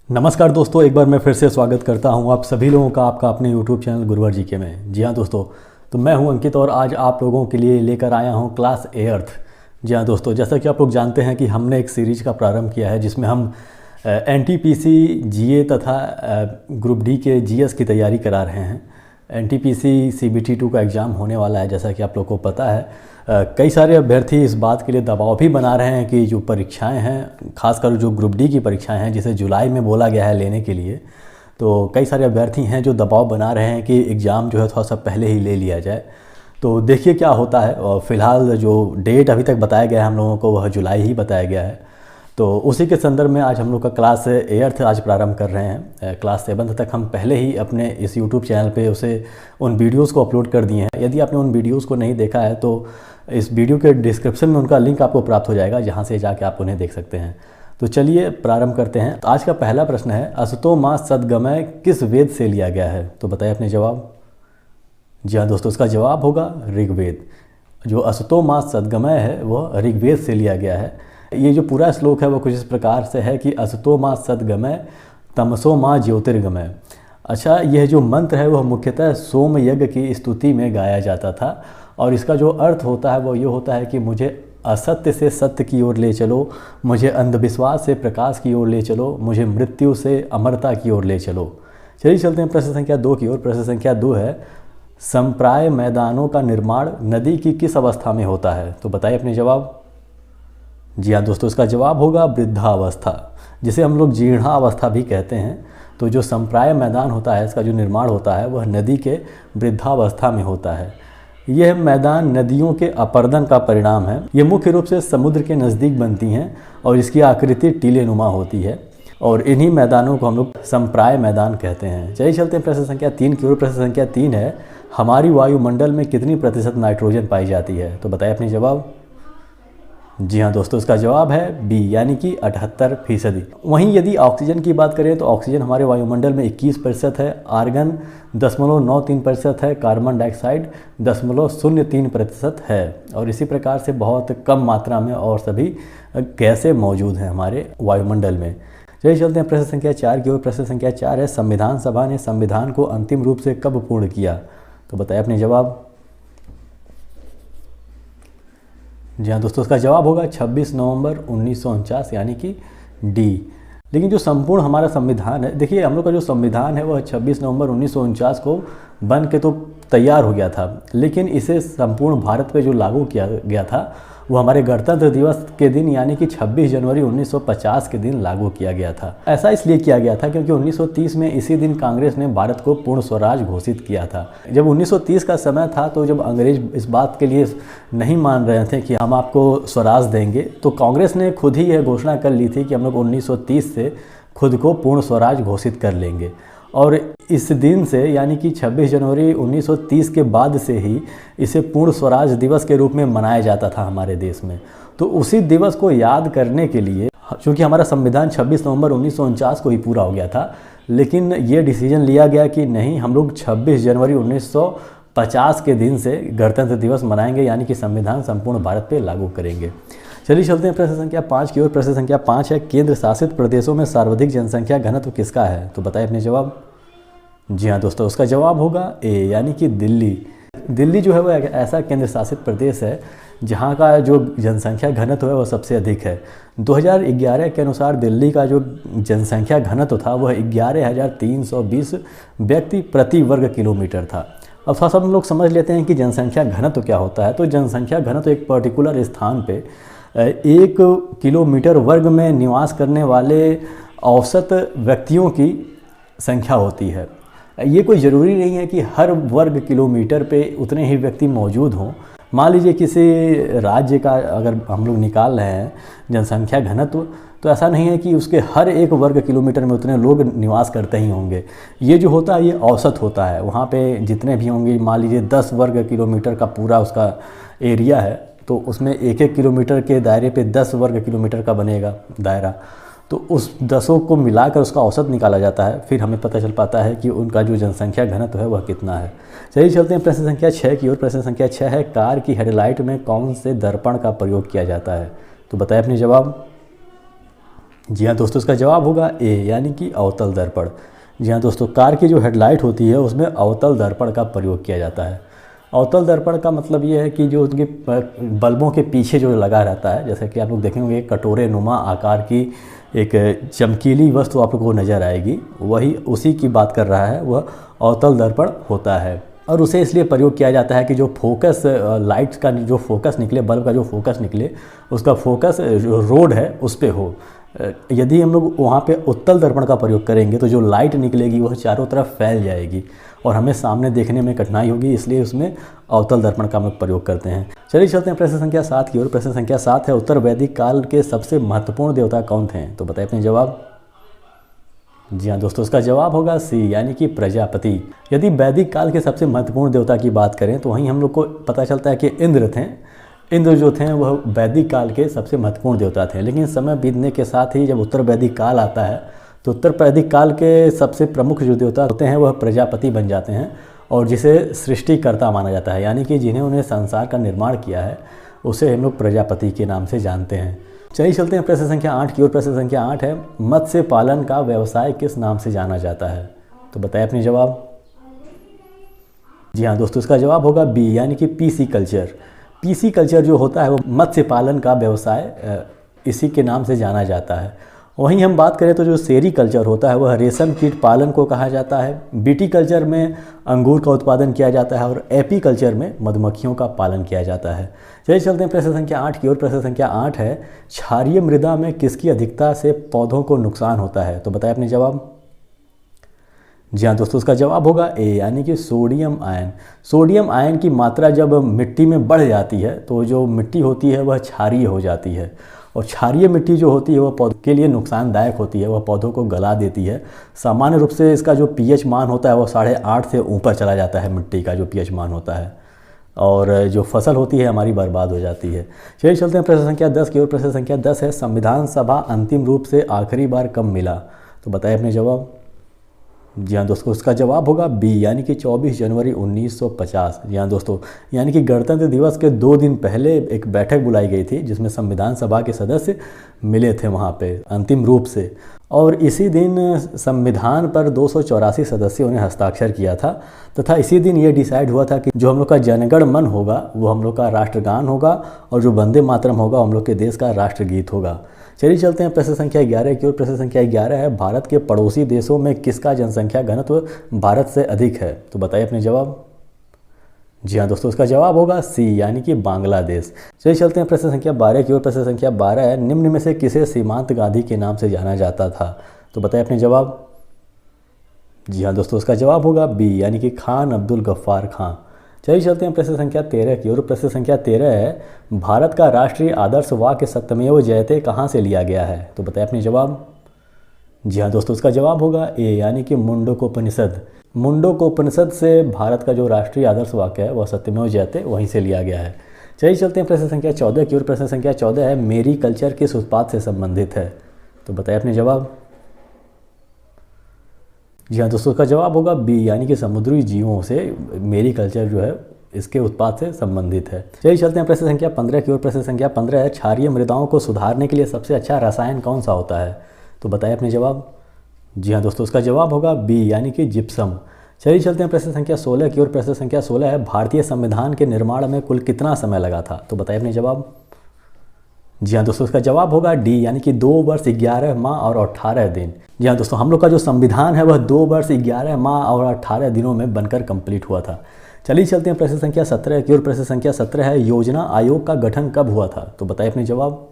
नमस्कार दोस्तों, एक बार मैं फिर से स्वागत करता हूं आप सभी लोगों का आपका अपने यूट्यूब चैनल गुरुवर जीके में। जी हाँ दोस्तों, तो मैं हूं अंकित और आज आप लोगों के लिए लेकर आया हूं क्लास एर्थ। जी हाँ दोस्तों, जैसा कि आप लोग जानते हैं कि हमने एक सीरीज़ का प्रारंभ किया है जिसमें हम एनटीपीसी जीए तथा ग्रुप डी के जीएस की तैयारी करा रहे हैं। एनटीपीसी सीबीटी 2 का एग्ज़ाम होने वाला है, जैसा कि आप लोग को पता है। कई सारे अभ्यर्थी इस बात के लिए दबाव भी बना रहे हैं कि जो परीक्षाएं हैं, खासकर जो ग्रुप डी की परीक्षाएं हैं जिसे जुलाई में बोला गया है लेने के लिए, तो कई सारे अभ्यर्थी हैं जो दबाव बना रहे हैं कि एग्ज़ाम जो है थोड़ा सा पहले ही ले लिया जाए। तो देखिए क्या होता है। और फिलहाल जो डेट अभी तक बताया गया है हम लोगों को वह जुलाई ही बताया गया है। तो उसी के संदर्भ में आज हम लोग का क्लास एर्थ आज प्रारंभ कर रहे हैं। क्लास 7 तक हम पहले ही अपने इस यूट्यूब चैनल पे उसे उन वीडियोस को अपलोड कर दिए हैं। यदि आपने उन वीडियोस को नहीं देखा है तो इस वीडियो के डिस्क्रिप्शन में उनका लिंक आपको प्राप्त हो जाएगा, जहाँ से जाके आप उन्हें देख सकते हैं। तो चलिए प्रारंभ करते हैं। तो आज का पहला प्रश्न है, असतो मा सद्गमय किस वेद से लिया गया है? तो बताइए अपने जवाब। जी हाँ दोस्तों, इसका जवाब होगा ऋग्वेद। जो असतो मा सद्गमय है वह ऋग्वेद से लिया गया है। ये जो पूरा श्लोक है वो कुछ इस प्रकार से है कि असतो मा सद्गमय तमसो मा ज्योतिर्गमय। अच्छा, यह जो मंत्र है वह मुख्यतः सोम यज्ञ की स्तुति में गाया जाता था और इसका जो अर्थ होता है वो ये होता है कि मुझे असत्य से सत्य की ओर ले चलो, मुझे अंधविश्वास से प्रकाश की ओर ले चलो, मुझे मृत्यु से अमरता की ओर ले चलो। चलिए चलते हैं प्रश्न संख्या 2 की ओर। प्रश्न संख्या 2 है, संप्राय मैदानों का निर्माण नदी की किस अवस्था में होता है? तो बताइए अपने जवाब। जी हाँ दोस्तों, इसका जवाब होगा वृद्धावस्था, जिसे हम लोग जीर्णावस्था भी कहते हैं। तो जो संप्राय मैदान होता है, इसका जो निर्माण होता है वह नदी के वृद्धावस्था में होता है। यह मैदान नदियों के अपर्दन का परिणाम है। ये मुख्य रूप से समुद्र के नज़दीक बनती हैं और इसकी आकृति टीलेनुमा होती है और इन्हीं मैदानों को हम लोग संप्राय मैदान कहते हैं। चलिए चलते हैं प्रश्न संख्या 3 की ओर। प्रश्न संख्या 3 है, हमारी वायुमंडल में कितनी प्रतिशत नाइट्रोजन पाई जाती है? तो बताइए अपने जवाब। जी हाँ दोस्तों, इसका जवाब है बी, यानी कि 78%। वहीं यदि ऑक्सीजन की बात करें तो ऑक्सीजन हमारे वायुमंडल में 21% है, आर्गन 0.93% है, कार्बन डाइऑक्साइड 0.03% है और इसी प्रकार से बहुत कम मात्रा में और सभी गैसें मौजूद हैं हमारे वायुमंडल में। चलिए चलते हैं प्रश्न संख्या 4 की ओर। प्रश्न संख्या 4 है, संविधान सभा ने संविधान को अंतिम रूप से कब पूर्ण किया? तो बताइए अपने जवाब। जी हाँ दोस्तों, इसका जवाब होगा 26 नवंबर 1949, यानी कि डी। लेकिन जो संपूर्ण हमारा संविधान है, देखिए हम लोग का जो संविधान है वह 26 नवंबर 1949 को बन के तो तैयार हो गया था, लेकिन इसे संपूर्ण भारत पे जो लागू किया गया था वो हमारे गणतंत्र दिवस के दिन यानी कि 26 जनवरी 1950 के दिन लागू किया गया था। ऐसा इसलिए किया गया था क्योंकि 1930 में इसी दिन कांग्रेस ने भारत को पूर्ण स्वराज घोषित किया था। जब 1930 का समय था तो जब अंग्रेज इस बात के लिए नहीं मान रहे थे कि हम आपको स्वराज देंगे, तो कांग्रेस ने खुद ही यह घोषणा कर ली थी कि हम लोग 1930 से खुद को पूर्ण स्वराज घोषित कर लेंगे। और इस दिन से यानी कि 26 जनवरी 1930 के बाद से ही इसे पूर्ण स्वराज दिवस के रूप में मनाया जाता था हमारे देश में। तो उसी दिवस को याद करने के लिए, क्योंकि हमारा संविधान 26 नवंबर 1949 को ही पूरा हो गया था, लेकिन ये डिसीजन लिया गया कि नहीं, हम लोग 26 जनवरी 1950 के दिन से गणतंत्र दिवस मनाएंगे, यानी कि संविधान संपूर्ण भारत पे लागू करेंगे। चलिए चलते हैं प्रश्न संख्या 5 की ओर। प्रश्न संख्या 5 है, केंद्र शासित प्रदेशों में सर्वाधिक जनसंख्या घनत्व किसका है? तो बताइए अपने जवाब। जी हाँ दोस्तों, उसका जवाब होगा ए, यानी कि दिल्ली। दिल्ली जो है वो एक ऐसा केंद्र शासित प्रदेश है जहाँ का जो जनसंख्या घनत्व है वह सबसे अधिक है। 2011 के अनुसार दिल्ली का जो जनसंख्या घनत्व था वह 11,320 व्यक्ति प्रति वर्ग किलोमीटर था। अब थोड़ा सा हम लोग समझ लेते हैं कि जनसंख्या घनत्व क्या होता है। तो जनसंख्या घनत्व एक पर्टिकुलर स्थान पे 1 किलोमीटर वर्ग में निवास करने वाले औसत व्यक्तियों की संख्या होती है। ये कोई ज़रूरी नहीं है कि हर वर्ग किलोमीटर पे उतने ही व्यक्ति मौजूद हों। मान लीजिए किसी राज्य का अगर हम लोग निकाल रहे हैं जनसंख्या घनत्व, तो ऐसा नहीं है कि उसके हर 1 वर्ग किलोमीटर में उतने लोग निवास करते ही होंगे। ये जो होता है ये औसत होता है। वहाँ पे जितने भी होंगे, मान लीजिए 10 वर्ग किलोमीटर का पूरा उसका एरिया है, तो उसमें 1-1 किलोमीटर के दायरे पे 10 वर्ग किलोमीटर का बनेगा दायरा। तो उस 10 को मिलाकर उसका औसत निकाला जाता है, फिर हमें पता चल पाता है कि उनका जो जनसंख्या घनत्व है वह कितना है। चलिए चलते हैं प्रश्न संख्या 6 की ओर। प्रश्न संख्या 6 है, कार की हेडलाइट में कौन से दर्पण का प्रयोग किया जाता है? तो बताइए अपने जवाब। जी हाँ दोस्तों, इसका जवाब होगा ए यानी कि अवतल दर्पण। जी हाँ दोस्तों, कार की जो हेडलाइट होती है उसमें अवतल दर्पण का प्रयोग किया जाता है। अवतल दर्पण का मतलब ये है कि जो उनके बल्बों के पीछे जो लगा रहता है, जैसे कि आप लोग देखेंगे कटोरे नुमा आकार की एक चमकीली वस्तु आप लोगों को नज़र आएगी, वही उसी की बात कर रहा है, वह अवतल दर्पण होता है। और उसे इसलिए प्रयोग किया जाता है कि जो फोकस लाइट्स का जो फोकस निकले, बल्ब का जो फोकस निकले, उसका फोकस जो रोड है उस पर हो। यदि हम लोग वहाँ पे उत्तल दर्पण का प्रयोग करेंगे तो जो लाइट निकलेगी वह चारों तरफ फैल जाएगी और हमें सामने देखने में कठिनाई होगी, इसलिए उसमें अवतल दर्पण का हम लोग प्रयोग करते हैं। चलिए चलते हैं प्रश्न संख्या 7 की ओर। प्रश्न संख्या 7 है, उत्तर वैदिक काल के सबसे महत्वपूर्ण देवता कौन थे? तो बताइए अपने जवाब। जी हाँ दोस्तों, इसका जवाब होगा सी यानी कि प्रजापति। यदि वैदिक काल के सबसे महत्वपूर्ण देवता की बात करें तो वहीं हम लोग को पता चलता है कि इंद्र थे। इंद्र जो थे वह वैदिक काल के सबसे महत्वपूर्ण देवता थे, लेकिन समय बीतने के साथ ही जब उत्तर वैदिक काल आता है तो उत्तर वैदिक काल के सबसे प्रमुख जो देवता होते हैं वह प्रजापति बन जाते हैं और जिसे सृष्टिकर्ता माना जाता है, यानी कि जिन्हें उन्हें संसार का निर्माण किया है उसे हम लोग प्रजापति के नाम से जानते हैं। चलिए चलते हैं प्रश्न संख्या 8 की ओर। प्रश्न संख्या 8 है, मत्स्य पालन का व्यवसाय किस नाम से जाना जाता है? तो बताएं अपने जवाब। जी हाँ दोस्तों, इसका जवाब होगा बी यानी कि पीसी कल्चर। पीसी कल्चर जो होता है वो मत्स्य पालन का व्यवसाय इसी के नाम से जाना जाता है। वहीं हम बात करें तो जो सेरी कल्चर होता है वह रेशम कीट पालन को कहा जाता है। बीटी कल्चर में अंगूर का उत्पादन किया जाता है और एपी कल्चर में मधुमक्खियों का पालन किया जाता है। चलिए चलते हैं प्रश्न संख्या 8 की ओर। प्रश्न संख्या 8 है, क्षारीय मृदा में किसकी अधिकता से पौधों को नुकसान होता है? तो बताएं अपने जवाब। जी हाँ दोस्तों, इसका जवाब होगा ए यानी कि सोडियम आयन। सोडियम आयन की मात्रा जब मिट्टी में बढ़ जाती है तो जो मिट्टी होती है वह क्षारीय हो जाती है और क्षारीय मिट्टी जो होती है वह पौधों के लिए नुकसानदायक होती है, वह पौधों को गला देती है। सामान्य रूप से इसका जो पीएच मान होता है वह 8.5 से ऊपर चला जाता है, मिट्टी का जो पीएच मान होता है, और जो फसल होती है हमारी बर्बाद हो जाती है। चलिए चलते हैं प्रश्न संख्या 10 की ओर। प्रश्न संख्या 10 है, संविधान सभा अंतिम रूप से आखिरी बार कब मिला? तो बताइए अपने जवाब। जी हाँ दोस्तों, उसका जवाब होगा बी यानी कि 24 जनवरी 1950। जी हाँ दोस्तों, यानी कि गणतंत्र दिवस के 2 दिन पहले एक बैठक बुलाई गई थी जिसमें संविधान सभा के सदस्य मिले थे वहाँ पे अंतिम रूप से, और इसी दिन संविधान पर 284 सदस्यों ने हस्ताक्षर किया था तथा इसी दिन ये डिसाइड हुआ था कि जो हम लोग का जनगण मन होगा वो हम लोग का राष्ट्रगान होगा और जो वंदे मातरम होगा हम लोग के देश का राष्ट्रगीत होगा। चलिए चलते हैं प्रश्न संख्या 11 की ओर। प्रश्न संख्या 11 है, भारत के पड़ोसी देशों में किसका जनसंख्या घनत्व भारत से अधिक है? तो बताइए अपने जवाब। जी हाँ दोस्तों, इसका जवाब होगा सी यानी कि बांग्लादेश। चलिए चलते हैं प्रश्न संख्या 12 की ओर। प्रश्न संख्या 12 है, निम्न में से किसे सीमांत गांधी के नाम से जाना जाता था? तो बताइए अपने जवाब। जी हाँ दोस्तों, इसका जवाब होगा बी यानी कि खान अब्दुल गफ्फार खां। चलिए चलते हैं प्रश्न संख्या 13 की ओर। प्रश्न संख्या 13 है, भारत का राष्ट्रीय आदर्श वाक्य सत्यमेव जयते कहाँ से लिया गया है? तो बताएं अपने जवाब। जी हाँ दोस्तों, इसका जवाब होगा ए यानी कि मुंडकोपनिषद। मुंडकोपनिषद से भारत का जो राष्ट्रीय आदर्श वाक्य है वह सत्यमेव जयते वहीं से लिया गया है। चलिए चलते हैं प्रश्न संख्या 14 की ओर। प्रश्न संख्या 14 है, मेरी कल्चर किस उत्पाद से संबंधित है? तो बताएं अपने जवाब। जी हाँ दोस्तों, इसका जवाब होगा बी यानी कि समुद्री जीवों से मेरी कल्चर जो है इसके उत्पाद से संबंधित है। चलिए चलते हैं प्रश्न संख्या 15 की ओर। प्रश्न संख्या 15 है, क्षारीय मृदाओं को सुधारने के लिए सबसे अच्छा रसायन कौन सा होता है? तो बताएं अपने जवाब। जी हाँ दोस्तों, इसका जवाब होगा बी यानी कि जिप्सम। चलिए चलते हैं प्रश्न संख्या 16 की ओर। प्रश्न संख्या 16 है, भारतीय संविधान के निर्माण में कुल कितना समय लगा था? तो बताइए अपने जवाब। जी हाँ दोस्तों, इसका जवाब होगा डी यानी कि 2 वर्ष 11 माह और 18 दिन। जी हाँ दोस्तों, हम लोग का जो संविधान है वह 2 वर्ष 11 माह और 18 दिनों में बनकर कंप्लीट हुआ था। चलिए चलते हैं प्रश्न संख्या 17 की ओर। प्रश्न संख्या 17 है, योजना आयोग का गठन कब हुआ था? तो बताइए अपने जवाब।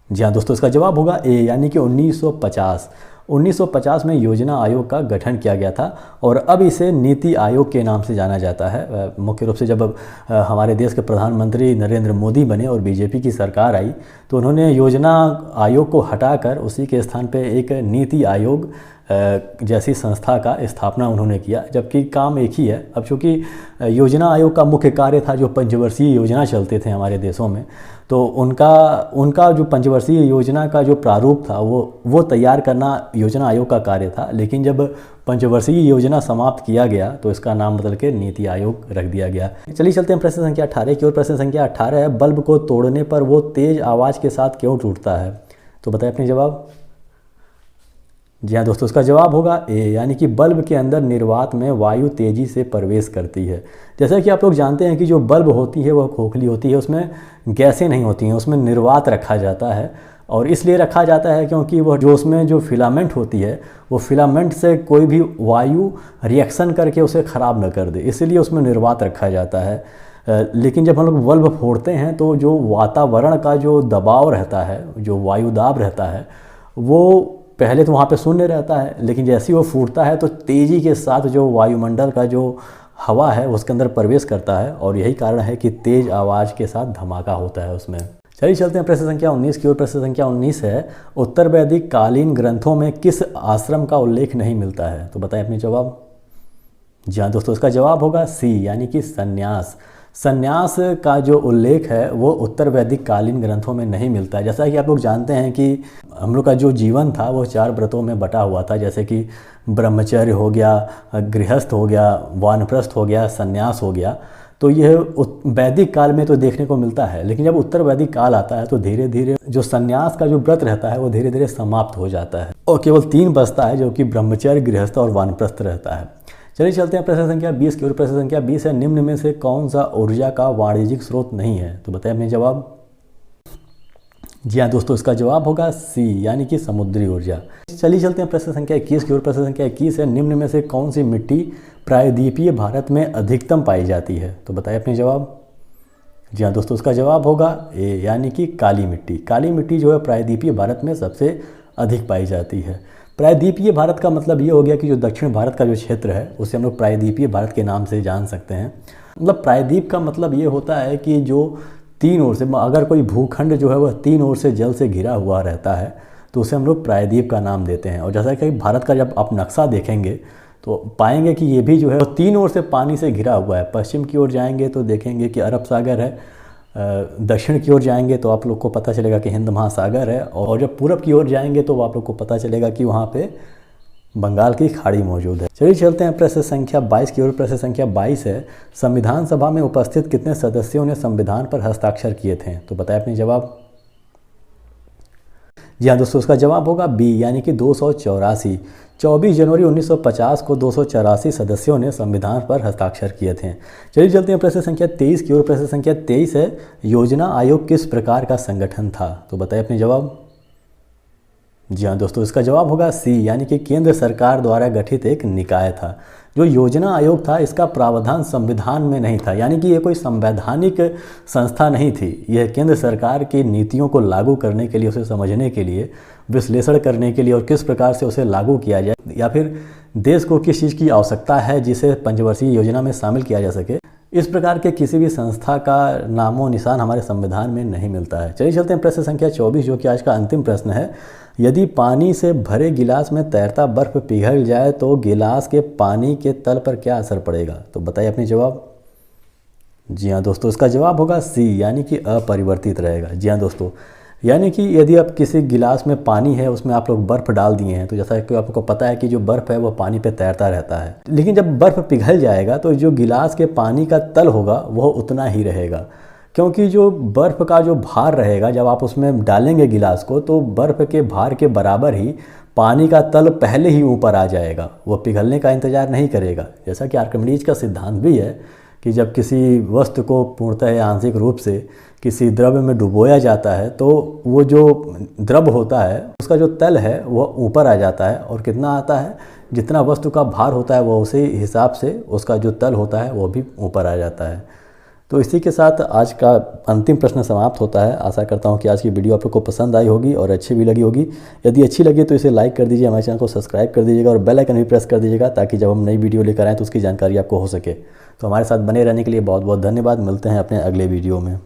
जी हाँ दोस्तों, इसका जवाब होगा ए यानी कि 1950। 1950 में योजना आयोग का गठन किया गया था और अब इसे नीति आयोग के नाम से जाना जाता है। मुख्य रूप से जब हमारे देश के प्रधानमंत्री नरेंद्र मोदी बने और बीजेपी की सरकार आई तो उन्होंने योजना आयोग को हटाकर उसी के स्थान पे एक नीति आयोग जैसी संस्था का स्थापना उन्होंने किया, जबकि काम एक ही है। अब चूँकि योजना आयोग का मुख्य कार्य था जो पंचवर्षीय योजना चलते थे हमारे देशों में, तो उनका जो पंचवर्षीय योजना का जो प्रारूप था वो तैयार करना योजना आयोग का कार्य था। लेकिन जब पंचवर्षीय योजना समाप्त किया गया तो इसका नाम बदल के नीति आयोग रख दिया गया। चलिए चलते हैं प्रश्न संख्या 18 की ओर। प्रश्न संख्या 18 है, बल्ब को तोड़ने पर वो तेज आवाज़ के साथ क्यों टूटता है? तो बताएं अपने जवाब। जी हाँ दोस्तों, इसका जवाब होगा ए, यानी कि बल्ब के अंदर निर्वात में वायु तेजी से प्रवेश करती है। जैसा कि आप लोग जानते हैं कि जो बल्ब होती है वह खोखली होती है, उसमें गैसें नहीं होती हैं, उसमें निर्वात रखा जाता है। और इसलिए रखा जाता है क्योंकि वह जो उसमें जो फिलामेंट होती है वो फिलामेंट से कोई भी वायु रिएक्शन करके उसे ख़राब न कर दे, इसलिए उसमें निर्वात रखा जाता है। लेकिन जब हम लोग बल्ब फोड़ते हैं तो जो वातावरण का जो दबाव रहता है, जो वायु दाब रहता है, वो पहले तो वहाँ पे शून्य रहता है, लेकिन जैसे ही वो फूटता है तो तेज़ी के साथ जो वायुमंडल का जो हवा है उसके अंदर प्रवेश करता है, और यही कारण है कि तेज़ आवाज़ के साथ धमाका होता है उसमें। चलिए चलते हैं प्रश्न संख्या 19 की ओर। प्रश्न संख्या 19 है, उत्तर वैदिक कालीन ग्रंथों में किस आश्रम का उल्लेख नहीं मिलता है? तो बताएं अपनी जवाब। जी हाँ दोस्तों, इसका जवाब होगा सी, यानी कि संन्यास। संन्यास का जो उल्लेख है वो उत्तर वैदिक कालीन ग्रंथों में नहीं मिलता है। जैसा कि आप लोग जानते हैं कि हम लोग का जो जीवन था वो 4 व्रतों में बटा हुआ था, जैसे कि ब्रह्मचर्य हो गया, गृहस्थ हो गया, वानप्रस्थ हो गया, संन्यास हो गया। तो यह वैदिक काल में तो देखने को मिलता है, लेकिन जब उत्तर वैदिक काल आता है तो धीरे धीरे जो संन्यास का जो व्रत रहता है वो धीरे धीरे समाप्त हो जाता है, और केवल 3 बचता है, जो कि ब्रह्मचर्य, गृहस्थ और वानप्रस्थ रहता है। चलिए चलते हैं प्रश्न संख्या 20 की ओर। प्रश्न संख्या 20 है, निम्न में से कौन सा ऊर्जा का वाणिज्यिक स्रोत नहीं है? तो बताएं अपने जवाब। जी हाँ दोस्तों, इसका जवाब होगा सी, यानी कि समुद्री ऊर्जा। चलिए चलते हैं प्रश्न संख्या 21 की ओर। प्रश्न संख्या 21 है, निम्न में से कौन सी मिट्टी प्रायद्वीपीय भारत में अधिकतम पाई जाती है? तो बताएं अपने जवाब। जी हाँ दोस्तों, इसका जवाब होगा ए, यानी कि काली मिट्टी। काली मिट्टी जो है प्रायद्वीपीय भारत में सबसे अधिक पाई जाती है। प्रायद्वीपीय भारत का मतलब ये हो गया कि जो दक्षिण भारत का जो क्षेत्र है उसे हम लोग प्रायद्वीपीय भारत के नाम से जान सकते हैं। मतलब प्रायद्वीप का मतलब ये होता है कि जो 3 ओर से, अगर कोई भूखंड जो है वह 3 ओर से जल से घिरा हुआ रहता है तो उसे हम लोग प्रायद्वीप का नाम देते हैं। और जैसा कि भारत का जब आप नक्शा देखेंगे तो पाएंगे कि ये भी जो है वो 3 ओर से पानी से घिरा हुआ है। पश्चिम की ओर जाएंगे तो देखेंगे कि अरब सागर है, दक्षिण की ओर जाएंगे तो आप लोग को पता चलेगा कि हिंद महासागर है, और जब पूरब की ओर जाएंगे तो आप लोग को पता चलेगा कि वहाँ पे बंगाल की खाड़ी मौजूद है। चलिए चलते हैं प्रश्न संख्या 22 की ओर। प्रश्न संख्या 22 है, संविधान सभा में उपस्थित कितने सदस्यों ने संविधान पर हस्ताक्षर किए थे? तो बताएं अपनी जवाब। जी हाँ दोस्तों, उसका जवाब होगा बी, यानी कि 284। 24 जनवरी 1950 को 284 सदस्यों ने संविधान पर हस्ताक्षर किए थे। चलिए चलते हैं प्रश्न संख्या 23 की ओर। प्रश्न संख्या 23 है, योजना आयोग किस प्रकार का संगठन था? तो बताएं अपनी जवाब। जी हाँ दोस्तों, इसका जवाब होगा सी, यानी कि केंद्र सरकार द्वारा गठित एक निकाय था। जो योजना आयोग था इसका प्रावधान संविधान में नहीं था, यानी कि ये कोई संवैधानिक संस्था नहीं थी। यह केंद्र सरकार की नीतियों को लागू करने के लिए, उसे समझने के लिए, विश्लेषण करने के लिए और किस प्रकार से उसे लागू किया जाए, या फिर देश को किस चीज़ की आवश्यकता है जिसे पंचवर्षीय योजना में शामिल किया जा सके, इस प्रकार के किसी भी संस्था का नामो निशान हमारे संविधान में नहीं मिलता है। चलिए चलते हैं प्रश्न संख्या 24, जो कि आज का अंतिम प्रश्न है। यदि पानी से भरे गिलास में तैरता बर्फ पिघल जाए तो गिलास के पानी के तल पर क्या असर पड़ेगा? तो बताइए अपनी जवाब। जी हाँ दोस्तों, इसका जवाब होगा सी, यानी कि अपरिवर्तित रहेगा। जी हाँ दोस्तों, यानी कि यदि आप किसी गिलास में पानी है, उसमें आप लोग बर्फ़ डाल दिए हैं, तो जैसा कि आपको पता है कि जो बर्फ़ है वो पानी पे तैरता रहता है, लेकिन जब बर्फ़ पिघल जाएगा तो जो गिलास के पानी का तल होगा वह उतना ही रहेगा, क्योंकि जो बर्फ़ का जो भार रहेगा जब आप उसमें डालेंगे गिलास को, तो बर्फ़ के भार के बराबर ही पानी का तल पहले ही ऊपर आ जाएगा, वो पिघलने का इंतज़ार नहीं करेगा। जैसा कि आर्किमिडीज का सिद्धांत भी है कि जब किसी वस्तु को पूर्णतः या आंशिक रूप से किसी द्रव्य में डुबोया जाता है तो वो जो द्रव्य होता है उसका जो तल है वह ऊपर आ जाता है, और कितना आता है, जितना वस्तु का भार होता है वो उसी हिसाब से उसका जो तल होता है वो भी ऊपर आ जाता है। तो इसी के साथ आज का अंतिम प्रश्न समाप्त होता है। आशा करता हूँ कि आज की वीडियो आप लोग को पसंद आई होगी और अच्छी भी लगी होगी। यदि अच्छी लगी तो इसे लाइक कर दीजिए, हमारे चैनल को सब्सक्राइब कर दीजिएगा और बेल आइकन भी प्रेस कर दीजिएगा, ताकि जब हम नई वीडियो लेकर आएँ तो उसकी जानकारी आपको हो सके। तो हमारे साथ बने रहने के लिए बहुत बहुत धन्यवाद। मिलते हैं अपने अगले वीडियो में।